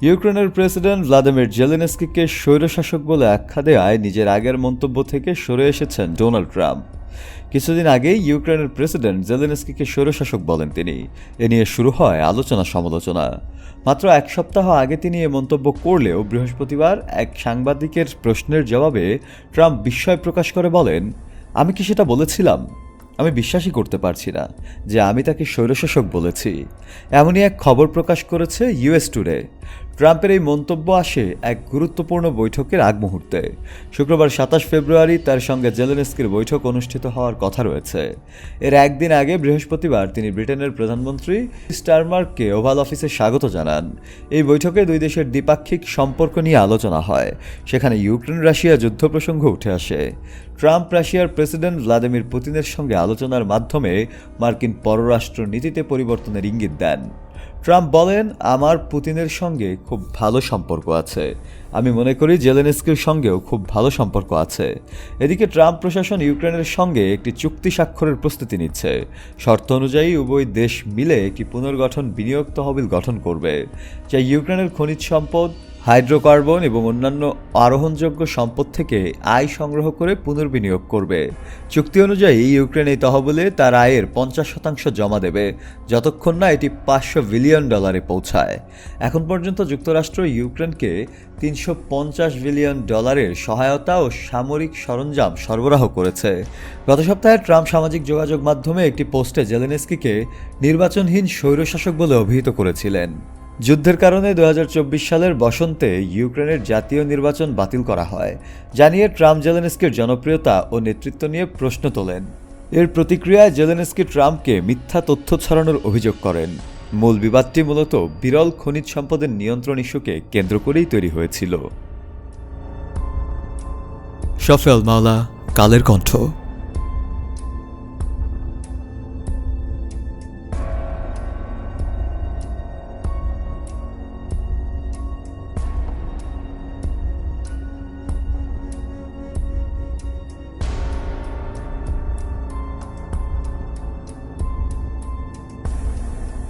ইউক্রেনের president Vladimir জেলেনস্কিকে স্বৈরশাসক বলে আখ্যা দেওয়ায় নিজের আগের মন্তব্য থেকে সরে এসেছেন ডোনাল্ড ট্রাম্প। কিছুদিন আগেই ইউক্রেনের প্রেসিডেন্ট জেলেনস্কিকে স্বৈরশাসক বলেন তিনি। এ নিয়ে শুরু হয় আলোচনা সমালোচনা। মাত্র এক সপ্তাহ আগে তিনি এ মন্তব্য করলেও বৃহস্পতিবার এক সাংবাদিকের প্রশ্নের জবাবে ট্রাম্প বিস্ময় প্রকাশ করে বলেন, আমি কি সেটা বলেছিলাম? আমি বিশ্বাসই করতে পারছি না যে আমি তাকে স্বৈরশাসক বলেছি। এমনই এক খবর প্রকাশ করেছে ইউএস টুডে। ট্রাম্পের এই মন্তব্য আসে এক গুরুত্বপূর্ণ বৈঠকের আগ মুহূর্তে। শুক্রবার ২৭ ফেব্রুয়ারি তার সঙ্গে জেলেনস্কির বৈঠক অনুষ্ঠিত হওয়ার কথা রয়েছে। এর একদিন আগে বৃহস্পতিবার তিনি ব্রিটেনের প্রধানমন্ত্রী স্টারমারকে ওভাল অফিসে স্বাগত জানান। এই বৈঠকে দুই দেশের দ্বিপাক্ষিক সম্পর্ক নিয়ে আলোচনা হয়। সেখানে ইউক্রেন রাশিয়া যুদ্ধ প্রসঙ্গ উঠে আসে। ট্রাম্প রাশিয়ার প্রেসিডেন্ট ভ্লাদিমির পুতিনের সঙ্গে আলোচনার মাধ্যমে মার্কিন পররাষ্ট্র নীতিতে পরিবর্তনের ইঙ্গিত দেন। ট্রাম্প বলেন, আমার পুতিনের সঙ্গে খুব ভালো সম্পর্ক আছে। আমি মনে করি জেলেনস্কির সঙ্গেও খুব ভালো সম্পর্ক আছে। এদিকে ট্রাম্প প্রশাসন ইউক্রেনের সঙ্গে একটি চুক্তি স্বাক্ষরের প্রস্তুতি নিচ্ছে। শর্ত অনুযায়ী উভয় দেশ মিলে একটি পুনর্গঠন বিনিয়োগ তহবিল গঠন করবে, যা ইউক্রেনের খনিজ সম্পদ, হাইড্রোকার্বন এবং অন্যান্য আরোহণযোগ্য সম্পদ থেকে আয় সংগ্রহ করে পুনর্বিনিয়োগ করবে। চুক্তি অনুযায়ী ইউক্রেন এই তহবিলে তার আয়ের ৫০% জমা দেবে, যতক্ষণ না এটি $৫০০ বিলিয়ন পৌঁছায়। এখন পর্যন্ত যুক্তরাষ্ট্র ইউক্রেনকে $৩৫০ বিলিয়ন সহায়তা ও সামরিক সরঞ্জাম সরবরাহ করেছে। গত সপ্তাহে ট্রাম্প সামাজিক যোগাযোগ মাধ্যমে একটি পোস্টে জেলেনস্কিকে নির্বাচনহীন স্বৈরশাসক বলে অভিহিত করেছিলেন। যুদ্ধের কারণে ২০২৪ সালের বসন্তে ইউক্রেনের জাতীয় নির্বাচন বাতিল করা হয়, জানিয়ে ট্রাম্প জেলেনস্কির জনপ্রিয়তা ও নেতৃত্ব নিয়ে প্রশ্ন তোলেন। এর প্রতিক্রিয়ায় জেলেনস্কি ট্রাম্পকে মিথ্যা তথ্য ছড়ানোর অভিযোগ করেন। মূল বিবাদটি মূলত বিরল খনিজ সম্পদের নিয়ন্ত্রণ ইস্যুকে কেন্দ্র করেই তৈরি হয়েছিল। শফেল মাওলা, কালের কণ্ঠ।